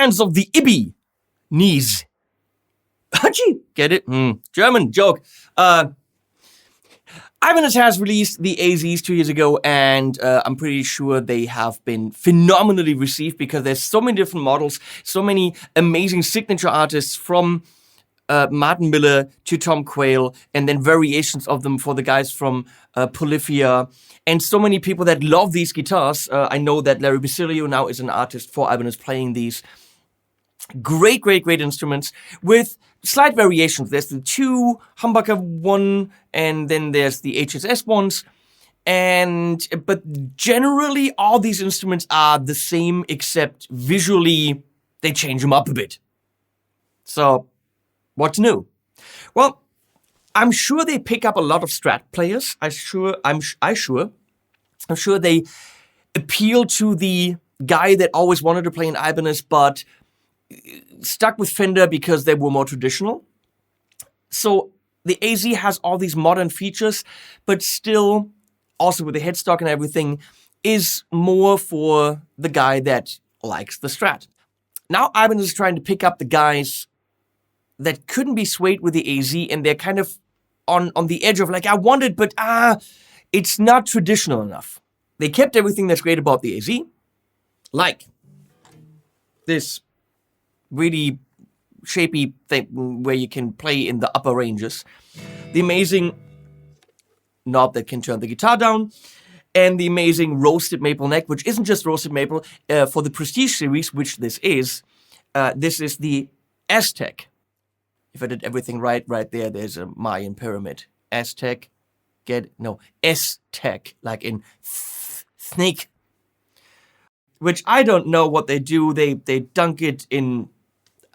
fans of the Ibbi knees. Hachi, get it? German joke. Ibanez has released the AZs 2 years ago, and I'm pretty sure they have been phenomenally received because there's so many different models, so many amazing signature artists from Martin Miller to Tom Quayle, and then variations of them for the guys from Polyphia, and so many people that love these guitars. I know that Larry Basilio now is an artist for Ibanez playing these. Great, great, great instruments with slight variations. There's the 2 humbucker one, and then there's the HSS ones. But generally, all these instruments are the same, except visually, they change them up a bit. So, what's new? Well, I'm sure they pick up a lot of Strat players. I'm sure they appeal to the guy that always wanted to play an Ibanez, but stuck with Fender because they were more traditional. So the AZ has all these modern features, but still, also with the headstock and everything, is more for the guy that likes the Strat. Now Ibanez is trying to pick up the guys that couldn't be swayed with the AZ, and they're kind of on the edge of like, I want it, but it's not traditional enough. They kept everything that's great about the AZ, like this really shapy thing where you can play in the upper ranges, the amazing knob that can turn the guitar down, and the amazing roasted maple neck, which isn't just roasted maple. For the Prestige series, which this is the Aztec. If I did everything right there, there's a Mayan pyramid. Aztec, S-Tech, like in snake. Which I don't know what they do. They dunk it in,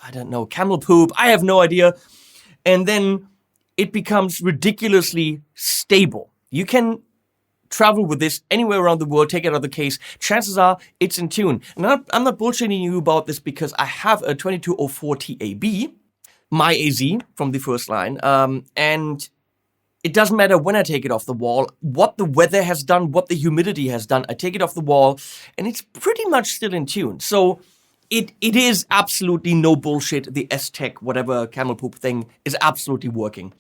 I don't know, camel poop. I have no idea. And then it becomes ridiculously stable. You can travel with this anywhere around the world, take it out of the case. Chances are it's in tune. And I'm not bullshitting you about this because I have a 2204 TAB, my AZ from the first line. And it doesn't matter when I take it off the wall, what the weather has done, what the humidity has done. I take it off the wall and it's pretty much still in tune. So it is absolutely no bullshit. The S-Tech, whatever camel poop thing, is absolutely working.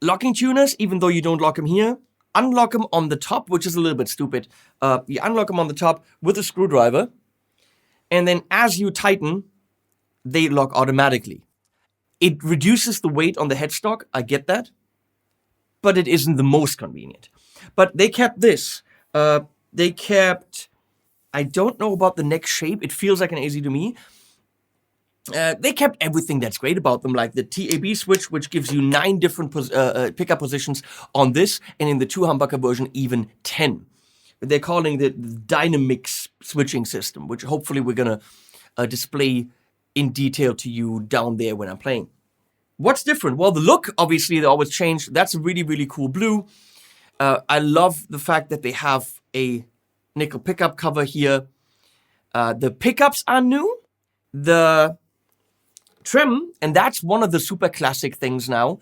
Locking tuners, even though you don't lock them here, unlock them on the top, which is a little bit stupid. You unlock them on the top with a screwdriver, and then as you tighten, they lock automatically. It reduces the weight on the headstock, I get that, but it isn't the most convenient. But they kept this. They kept, I don't know about the neck shape, it feels like an AZ to me. They kept everything that's great about them, like the TAB switch, which gives you 9 different pickup positions on this, and in the 2 humbucker version, even 10. They're calling the Dynamics switching system, which hopefully we're going to display in detail to you down there when I'm playing. What's different? Well, the look, obviously, they always change. That's a really, really cool blue. I love the fact that they have a nickel pickup cover here. The pickups are new. The trim, and that's one of the super classic things now,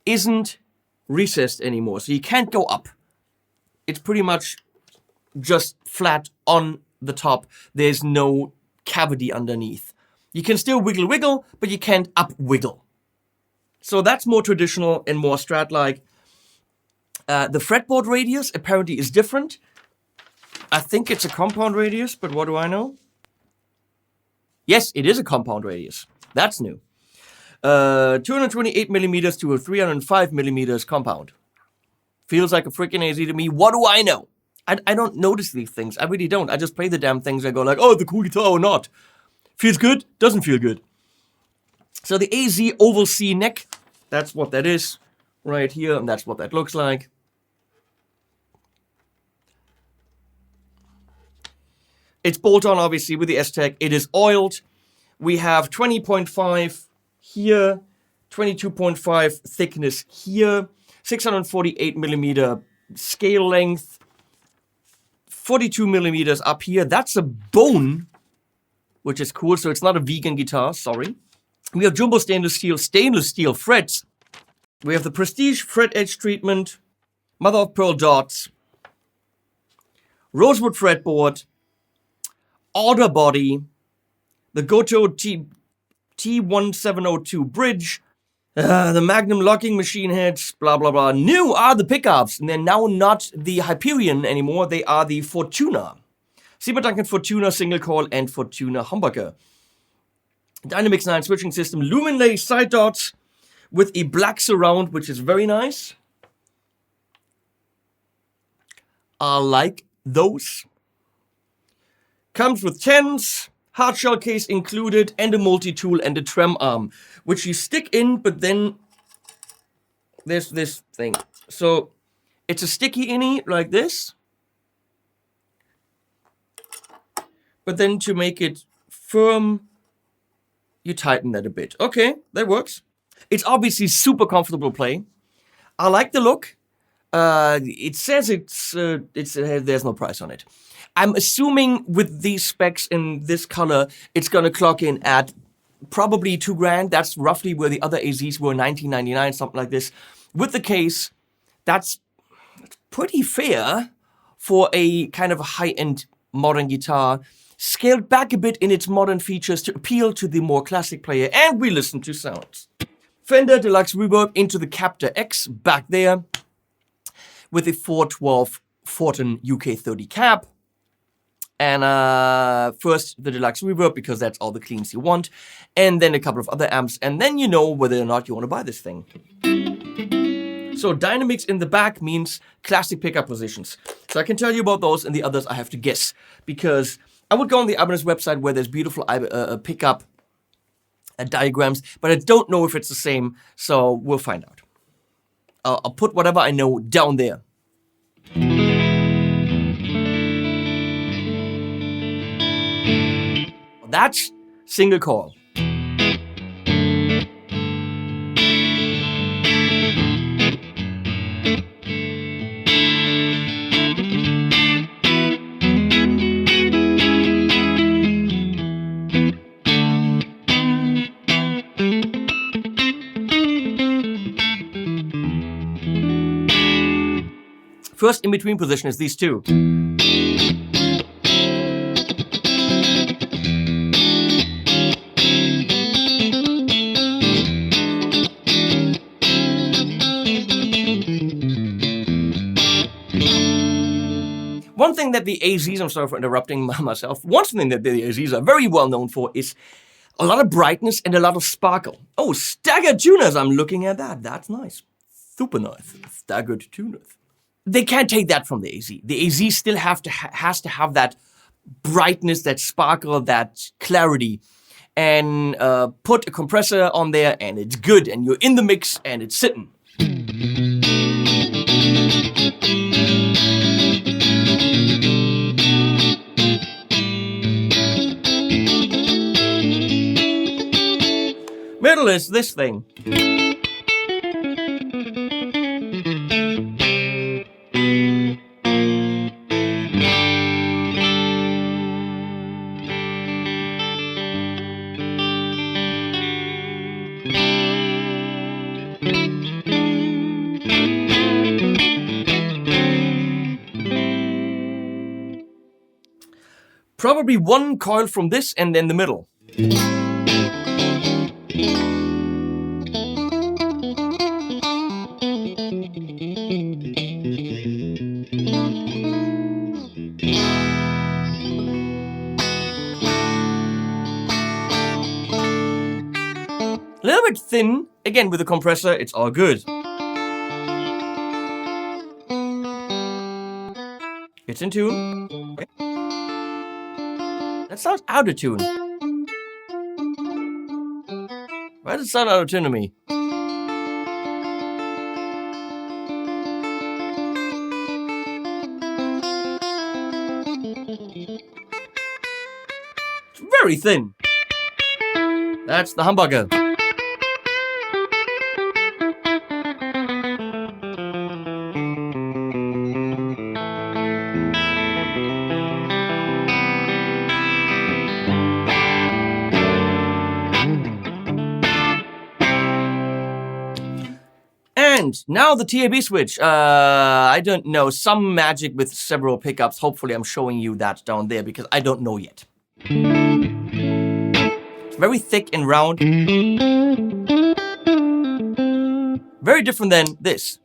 isn't recessed anymore. So you can't go up. It's pretty much just flat on the top. There's no cavity underneath. You can still wiggle, but you can't up wiggle. So that's more traditional and more Strat-like. The fretboard radius apparently is different. I think it's a compound radius, but what do I know? Yes, it is a compound radius. That's new. 228 millimeters to a 305 millimeters compound. Feels like a freaking AZ to me. What do I know? I don't notice these things. I really don't. I just play the damn things. I go like, oh, the cool guitar or not. Feels good? Doesn't feel good. So the AZ oval C neck, that's what that is right here, and that's what that looks like. It's bolt-on, obviously, with the S-Tech. It is oiled. We have 20.5 here, 22.5 thickness here, 648 millimeter scale length, 42 millimeters up here. That's a bone, which is cool. So it's not a vegan guitar, sorry. We have jumbo stainless steel frets. We have the Prestige fret edge treatment, mother of pearl dots, rosewood fretboard, alder body, the Goto T1702 bridge, the Magnum locking machine heads, blah, blah, blah. New are the pickups, and they're now not the Hyperion anymore, they are the Fortuna. Seymour Duncan Fortuna single coil and Fortuna humbucker. Dynamics 9 switching system, Luminlay side dots with a black surround, which is very nice. I like those. Comes with 10s, hard shell case included, and a multi-tool and a trem arm, which you stick in, but then there's this thing. So it's a sticky innie like this. But then to make it firm, you tighten that a bit. Okay, that works. It's obviously super comfortable to play. I like the look. It says there's no price on it. I'm assuming with these specs in this color, it's gonna clock in at probably $2,000. That's roughly where the other AZs were, $19.99, something like this. With the case, that's pretty fair for a kind of a high-end modern guitar, scaled back a bit in its modern features to appeal to the more classic player, and we listen to sounds. Fender Deluxe Reverb into the Captor X back there with a 412 Fortin UK30 cab. And first the Deluxe Reverb, because that's all the cleans you want, and then a couple of other amps, and then you know whether or not you want to buy this thing. So dynamics in the back means classic pickup positions. So I can tell you about those, and the others I have to guess, because I would go on the Ibanez website where there's beautiful pickup diagrams, but I don't know if it's the same, so we'll find out. I'll put whatever I know down there. That's single coil. First in-between position is these two. One thing that the AZs, I'm sorry for interrupting myself, one thing that the AZs are very well known for is a lot of brightness and a lot of sparkle. Oh, staggered tuners, I'm looking at that. That's nice. Super nice. Staggered tuners. They can't take that from the AZ. The AZ still has to have that brightness, that sparkle, that clarity. And put a compressor on there and it's good. And you're in the mix and it's sitting. Middle is this thing. Probably one coil from this and then the middle. A little bit thin, again with the compressor, it's all good. It's in tune. Okay. That sounds out of tune. Why does it sound out of tune to me? It's very thin. That's the humbucker. And now the TAB switch. I don't know, some magic with several pickups. Hopefully I'm showing you that down there because I don't know yet. Very thick and round. Very different than this.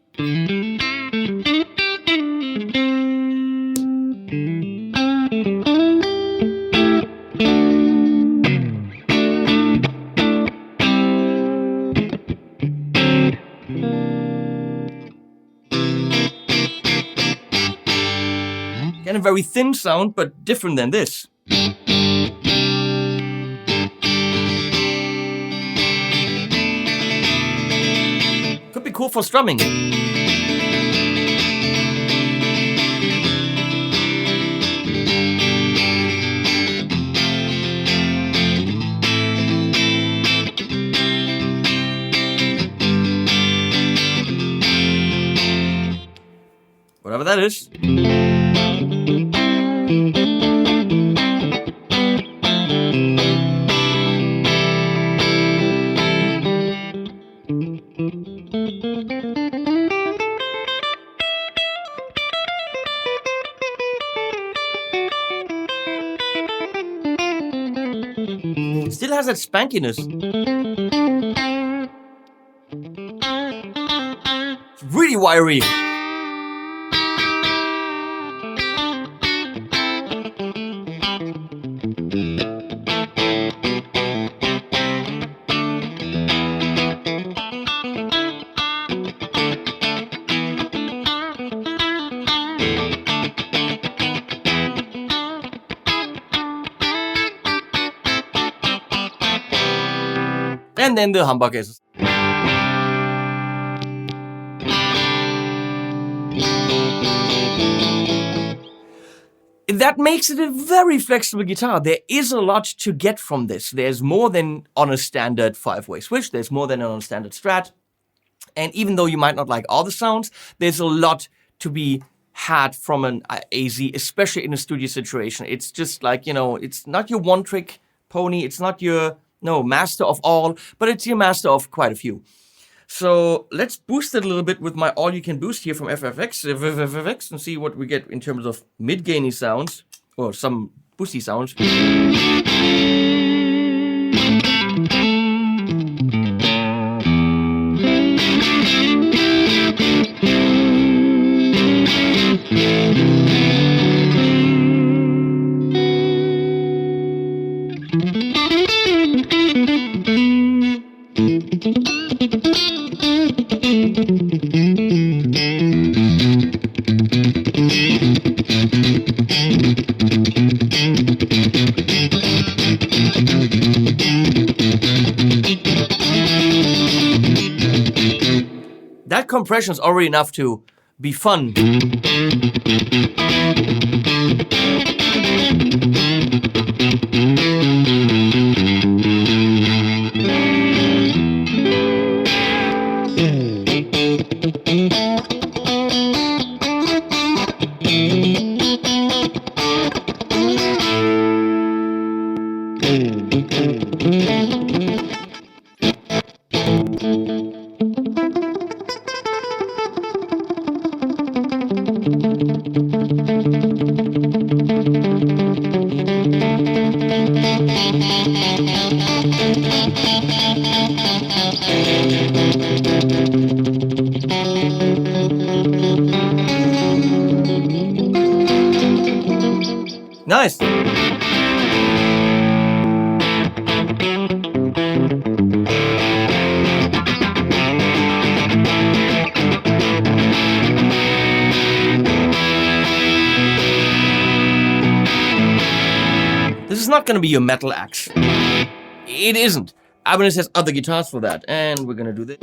Again, a very thin sound, but different than this. Could be cool for strumming. Whatever that is. It still has that spankiness. It's really wiry. And then the humbucker cases. That makes it a very flexible guitar. There is a lot to get from this. There's more than on a standard 5-way switch. There's more than on a standard Strat. And even though you might not like all the sounds, there's a lot to be had from an AZ, especially in a studio situation. It's just like, you know, it's not your one-trick pony. It's not your, no, master of all, but it's your master of quite a few. So let's boost it a little bit with my all-you-can boost here from FFX and see what we get in terms of mid-gainy sounds, or some boosty sounds. That compression is already enough to be fun. Nice. This is not going to be your metal axe. It isn't. Ibanez has other guitars for that, and we're going to do this.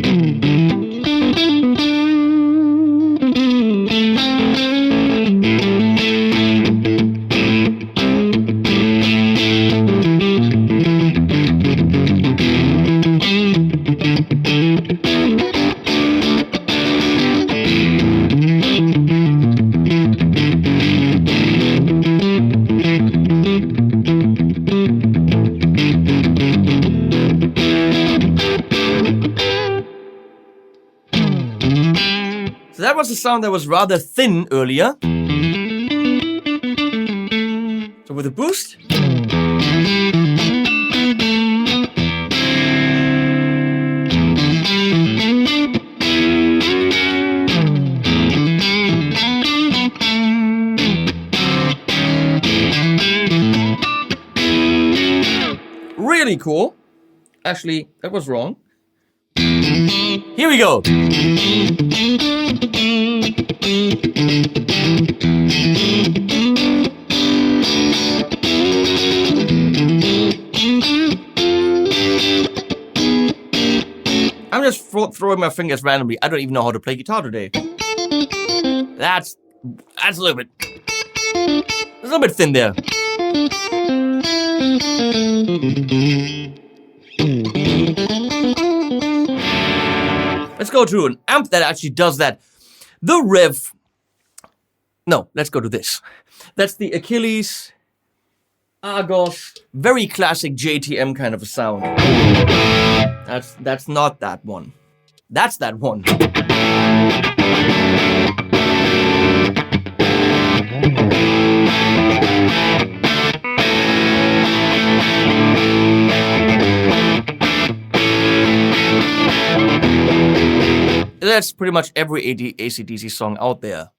So that was a sound that was rather thin earlier. So with a boost. really cool. Actually, that was wrong. Here we go. I'm just throwing my fingers randomly. I don't even know how to play guitar today. That's a little bit. It's a little bit thin there. Let's go to an amp that actually does that. The Revv. No, let's go to this. That's the Achilles Argos. Very classic JTM kind of a sound. That's not that one. That's that one. That's pretty much every AC/DC song out there.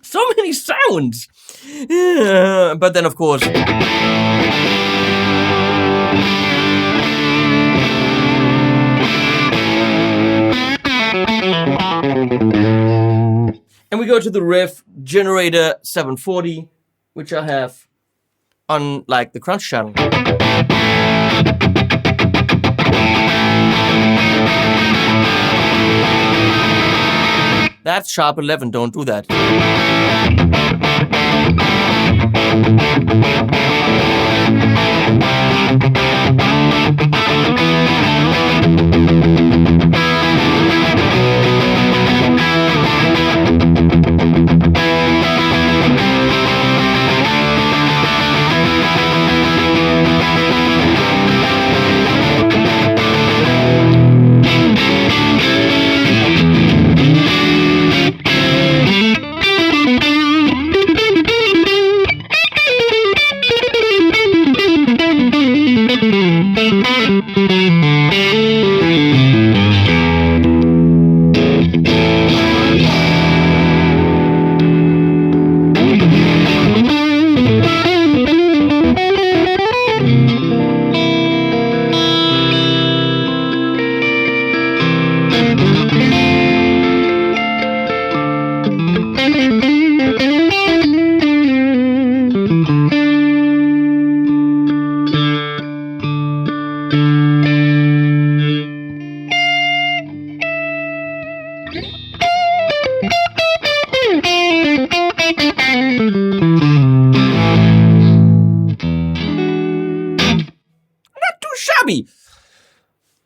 So many sounds! But then, of course... And we go to the Revv Generator 740, which I have on, like, the Crunch channel. That's sharp 11, don't do that.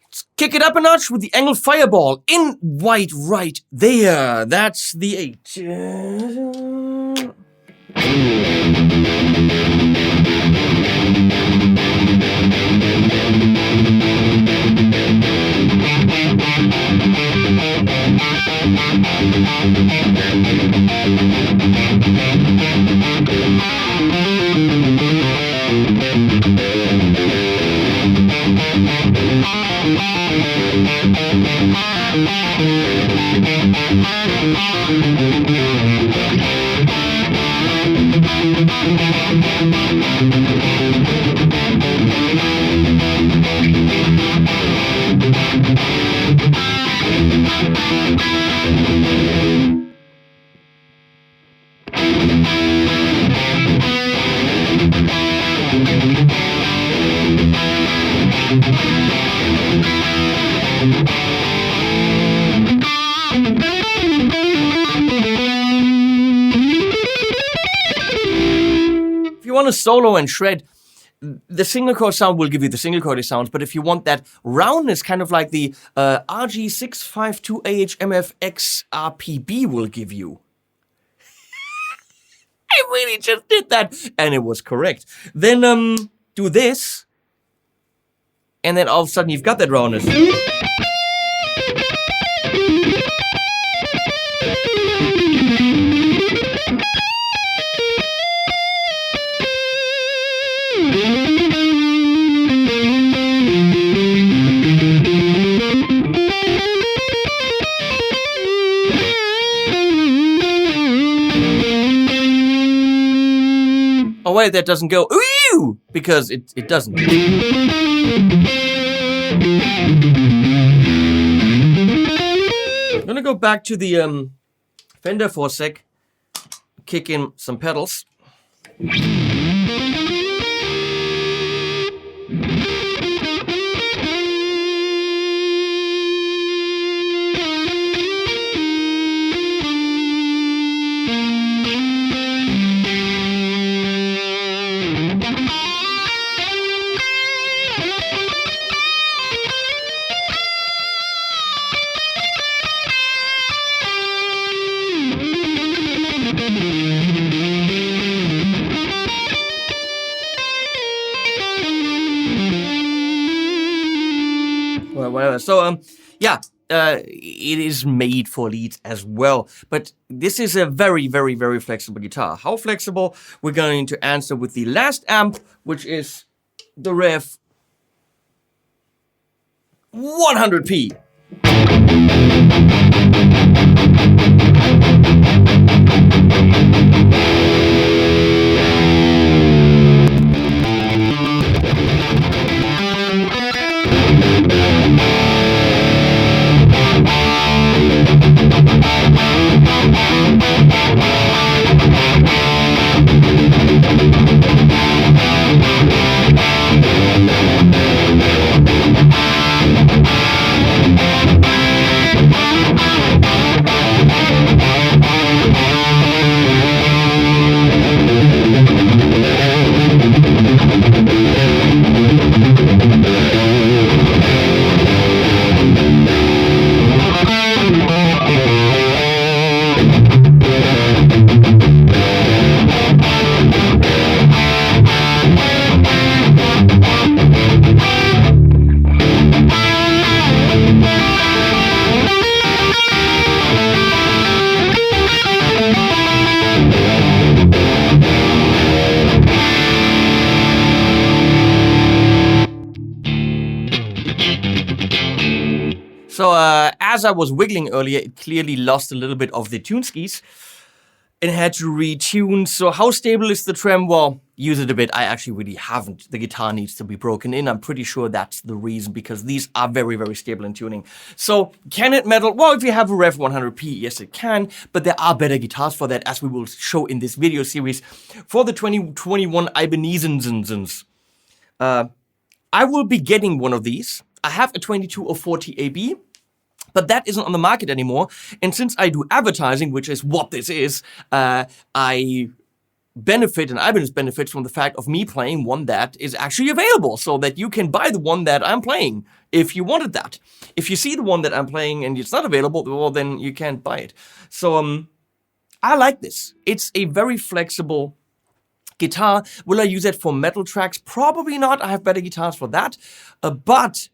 Let's kick it up a notch with the ENGL Fireball in white right there. That's the 8. want to solo and shred, the single coil sound will give you the single coil sounds, but if you want that roundness, kind of like the RG652AHMFX RPB will give you. I really just did that, and it was correct. Then do this, and then all of a sudden you've got that roundness. Oh wait, that doesn't go ooh, because it doesn't. I'm gonna go back to the Fender for a sec, kick in some pedals. Whatever. So yeah, it is made for leads as well. But this is a very, very, very flexible guitar. How flexible? We're going to answer with the last amp, which is the Revv 100p. So as I was wiggling earlier, it clearly lost a little bit of the tune skis and had to retune. So how stable is the trem? Well, use it a bit. I actually really haven't. The guitar needs to be broken in. I'm pretty sure that's the reason, because these are very, very stable in tuning. So can it metal? Well, if you have a Revv 100p, yes it can, but there are better guitars for that, as we will show in this video series. For the 2021 Ibanez, I will be getting one of these. I have a 2204 TAB, but that isn't on the market anymore. And since I do advertising, which is what this is, I benefit, and Ibanez benefits from the fact of me playing one that is actually available, so that you can buy the one that I'm playing if you wanted that. If you see the one that I'm playing and it's not available, well, then you can't buy it. So I like this. It's a very flexible guitar. Will I use it for metal tracks? Probably not. I have better guitars for that. But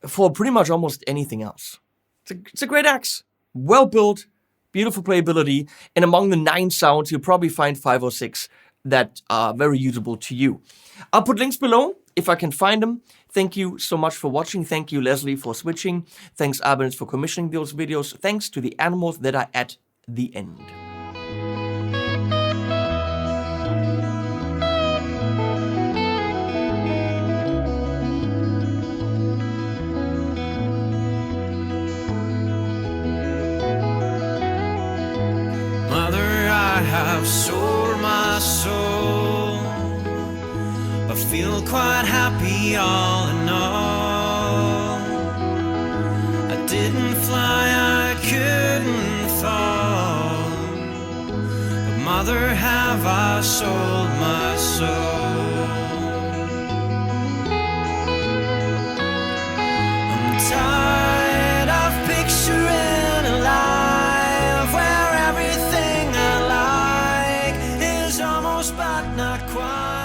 for pretty much almost anything else. It's a great axe. Well built, beautiful playability, and among the 9 sounds, you'll probably find 5 or 6 that are very usable to you. I'll put links below if I can find them. Thank you so much for watching. Thank you, Leslie, for switching. Thanks, Ibanez, for commissioning those videos. Thanks to the animals that are at the end. I have sold my soul, but feel quite happy all in all. I didn't fly, I couldn't fall, but Mother, have I sold my soul? I'm tired of picturing a life where everything I like is almost but not quite.